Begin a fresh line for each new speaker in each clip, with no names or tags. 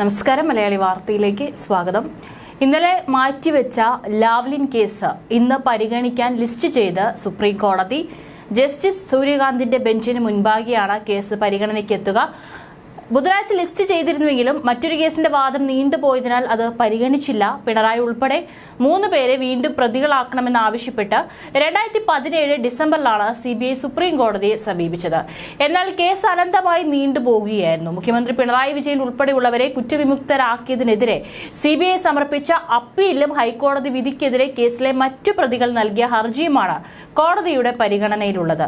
നമസ്കാരം, മലയാളി വാർത്തയിലേക്ക് സ്വാഗതം. ഇന്നലെ മാറ്റിവെച്ച ലാവ്ലിൻ കേസ് ഇന്ന് പരിഗണിക്കാൻ ലിസ്റ്റ് ചെയ്ത് സുപ്രീം കോടതി. ജസ്റ്റിസ് സൂര്യകാന്തിന്റെ ബെഞ്ചിന് മുൻപാകെയാണ് കേസ് പരിഗണനയ്ക്കെത്തുക. ബുധനാഴ്ച ലിസ്റ്റ് ചെയ്തിരുന്നുവെങ്കിലും മറ്റൊരു കേസിന്റെ വാദം നീണ്ടുപോയതിനാൽ അത് പരിഗണിച്ചില്ല. പിണറായി ഉൾപ്പെടെ 3 പേരെ വീണ്ടും പ്രതികളാക്കണമെന്നാവശ്യപ്പെട്ട് 2017 ഡിസംബറിലാണ് CBI സുപ്രീം കോടതിയെ സമീപിച്ചത്. എന്നാൽ കേസ് അനന്തമായി നീണ്ടുപോകുകയായിരുന്നു. മുഖ്യമന്ത്രി പിണറായി വിജയൻ ഉൾപ്പെടെയുള്ളവരെ കുറ്റവിമുക്തരാക്കിയതിനെതിരെ CBI സമർപ്പിച്ച അപ്പീലും ഹൈക്കോടതി വിധിക്കെതിരെ കേസിലെ മറ്റു പ്രതികൾ നൽകിയ ഹർജിയുമാണ് കോടതിയുടെ പരിഗണനയിലുള്ളത്.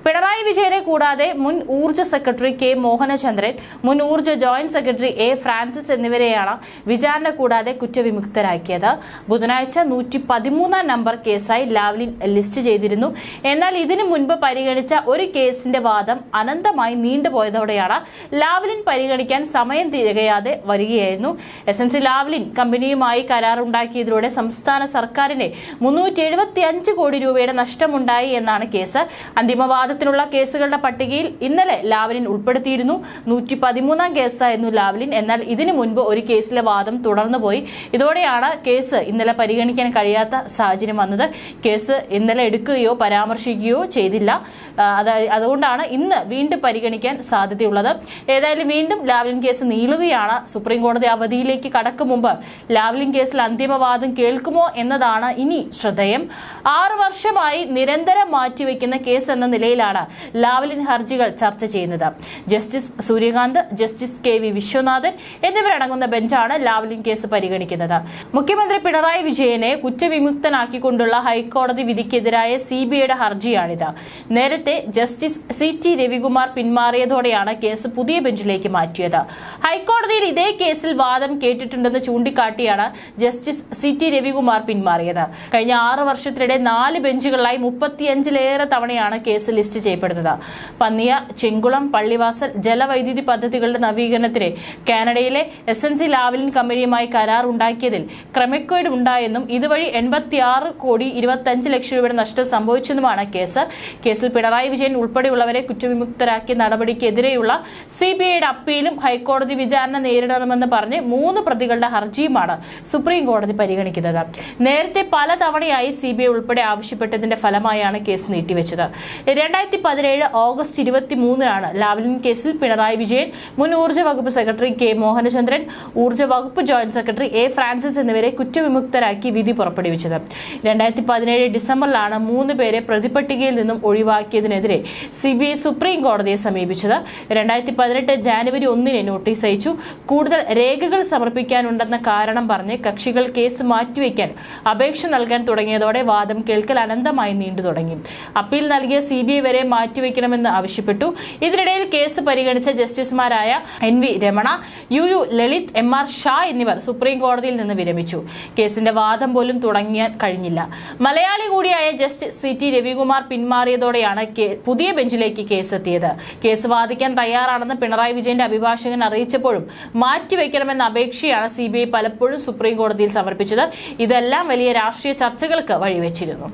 പിണറായി വിജയനെ കൂടാതെ മുൻ ഊർജ്ജ സെക്രട്ടറി K മോഹനചന്ദ്രൻ, മുൻ ഊർജ്ജ ജോയിന്റ് സെക്രട്ടറി A ഫ്രാൻസിസ് എന്നിവരെയാണ് വിചാരണ കൂടാതെ കുറ്റവിമുക്തരാക്കിയത്. ബുധനാഴ്ച 113 നമ്പർ കേസായി ലാവ്ലിൻ ലിസ്റ്റ് ചെയ്തിരുന്നു. എന്നാൽ ഇതിനു മുൻപ് പരിഗണിച്ച ഒരു കേസിന്റെ വാദം അനന്തമായി നീണ്ടുപോയതോടെയാണ് ലാവ്ലിൻ പരിഗണിക്കാൻ സമയം തികയാതെ വരികയായിരുന്നു. SNC ലാവ്ലിൻ കമ്പനിയുമായി കരാറുണ്ടാക്കിയതിലൂടെ സംസ്ഥാന സർക്കാരിന് 375 കോടി രൂപയുടെ നഷ്ടമുണ്ടായി എന്നാണ് കേസ്. അന്തിമവാദത്തിനുള്ള കേസുകളുടെ പട്ടികയിൽ ഇന്നലെ ലാവ്ലിൻ ഉൾപ്പെടുത്തിയിരുന്നു. 113 കേസായിരുന്നു ലാവ്ലിൻ. എന്നാൽ ഇതിനു മുൻപ് ഒരു കേസിലെ വാദം തുടർന്നുപോയി. ഇതോടെയാണ് കേസ് ഇന്നലെ പരിഗണിക്കാൻ കഴിയാത്ത സാഹചര്യം വന്നത്. കേസ് ഇന്നലെ എടുക്കുകയോ പരാമർശിക്കുകയോ ചെയ്തില്ല. അതുകൊണ്ടാണ് ഇന്ന് വീണ്ടും പരിഗണിക്കാൻ സാധ്യതയുള്ളത്. ഏതായാലും വീണ്ടും ലാവ്ലിൻ കേസ് നീളുകയാണ്. സുപ്രീം കോടതി അവധിയിലേക്ക് കടക്കും മുമ്പ് ലാവ്ലിൻ കേസിൽ അന്തിമവാദം കേൾക്കുമോ എന്നതാണ് ഇനി ശ്രദ്ധേയം. 6 വർഷമായി നിരന്തരം മാറ്റിവെക്കുന്ന കേസ് എന്ന നിലയിലാണ് ലാവ്ലിൻ ഹർജികൾ ചർച്ച ചെയ്യുന്നത്. Justice Surya Kant, justice KV Viswanathan എന്നിവരടങ്ങുന്ന ബെഞ്ചാണ് ലാവ്ലിൻ കേസ് പരിഗണിക്കുന്നത്. മുഖ്യമന്ത്രി പിണറായി വിജയനെ കുറ്റവിമുക്തനാക്കിക്കൊണ്ടുള്ള ഹൈക്കോടതി വിധിക്കെതിരായ CBIയുടെ ഹർജിയാണിത്. നേരത്തെ ജസ്റ്റിസ് CT രവികുമാർ പിന്മാറിയതോടെയാണ് കേസ് പുതിയ ബെഞ്ചിലേക്ക് മാറ്റിയത്. ഹൈക്കോടതിയിൽ ഇതേ കേസിൽ വാദം കേട്ടിട്ടുണ്ടെന്ന് ചൂണ്ടിക്കാട്ടിയാണ് ജസ്റ്റിസ് CT രവികുമാർ പിന്മാറിയത്. കഴിഞ്ഞ 6 വർഷത്തിനിടെ 4 ബെഞ്ചുകളിലായി 35ലേറെ തവണയാണ് കേസ് ലിസ്റ്റ് ചെയ്യപ്പെടുന്നത്. പന്നിയ, ചെങ്കുളം, പള്ളിവാസൽ ജലവൈദ്യുതി പദ്ധതികളുടെ നവീകരണത്തിന് കാനഡയിലെ SNC ലാവ്ലിൻ കമ്പനിയുമായി കരാർ ഉണ്ടാക്കിയതിൽ ക്രമക്കേട് ഉണ്ടായെന്നും ഇതുവഴി 86 കോടി 25 ലക്ഷം രൂപയുടെ നഷ്ടം സംഭവിച്ചെന്നുമാണ് കേസ്. കേസിൽ പിണറായി വിജയൻ ഉൾപ്പെടെയുള്ളവരെ കുറ്റവിമുക്തരാക്കിയ നടപടിക്കെതിരെയുള്ള CBIയുടെ അപ്പീലും ഹൈക്കോടതി വിചാരണ നേരിടണമെന്ന് പറഞ്ഞ് 3 പ്രതികളുടെ ഹർജിയുമാണ് സുപ്രീം കോടതി പരിഗണിക്കുന്നത്. നേരത്തെ പലതവണയായി CBI ഉൾപ്പെടെ ആവശ്യപ്പെട്ടതിന്റെ ഫലമായാണ് കേസ് നീട്ടിവെച്ചത്. 2017 ഓഗസ്റ്റ് 23-നാണ് ലാവ്ലിൻ കേസിൽ പിണറായി വിജയൻ, മുൻ ഊർജ്ജ വകുപ്പ് സെക്രട്ടറി K മോഹനചന്ദ്രൻ, ഊർജ്ജ വകുപ്പ് ജോയിന്റ് സെക്രട്ടറി A ഫ്രാൻസിസ് എന്നിവരെ കുറ്റവിമുക്തരാക്കി വിധി പുറപ്പെടുവിച്ചത്. 2017 ഡിസംബറിലാണ് 3 പേരെ പ്രതിപട്ടികയിൽ നിന്നും ഒഴിവാക്കിയതിനെതിരെ CBI സുപ്രീം കോടതിയെ സമീപിച്ചത്. 2018 ജാനുവരി 1-ന് നോട്ടീസ് അയച്ചു. കൂടുതൽ രേഖകൾ സമർപ്പിക്കാനുണ്ടെന്ന കാരണം പറഞ്ഞ് കക്ഷികൾ കേസ് മാറ്റിവെക്കാൻ അപേക്ഷ നൽകാൻ തുടങ്ങിയതോടെ വാദം കേൾക്കൽ അനന്തമായി നീണ്ടു തുടങ്ങി. അപ്പീൽ നൽകിയ CBI വരെ മാറ്റിവെക്കണമെന്ന് ആവശ്യപ്പെട്ടു. ഇതിനിടയിൽ കേസ് പരിഗണിച്ച ജസ്റ്റിസുമാരായ NV Ramana, UU Lalit, MR Shah എന്നിവർ സുപ്രീം കോടതിയിൽ നിന്ന് വിരമിച്ചു. കേസിന്റെ വാദം പോലും തുടങ്ങിയാൻ കഴിഞ്ഞില്ല. മലയാളി കൂടിയായ ജസ്റ്റിസ് CT രവികുമാർ പിന്മാറിയതോടെയാണ് പുതിയ ബെഞ്ചിലേക്ക് കേസ് എത്തിയത്. കേസ് വാദിക്കാൻ തയ്യാറാണെന്ന് പിണറായി വിജയന്റെ അഭിഭാഷകൻ അറിയിച്ചപ്പോഴും മാറ്റിവെക്കണമെന്ന അപേക്ഷയാണ് CBI പലപ്പോഴും സുപ്രീം കോടതിയിൽ സമർപ്പിച്ചത്. ഇതെല്ലാം വലിയ രാഷ്ട്രീയ ചർച്ചകൾക്ക് വഴിവെച്ചിരുന്നു.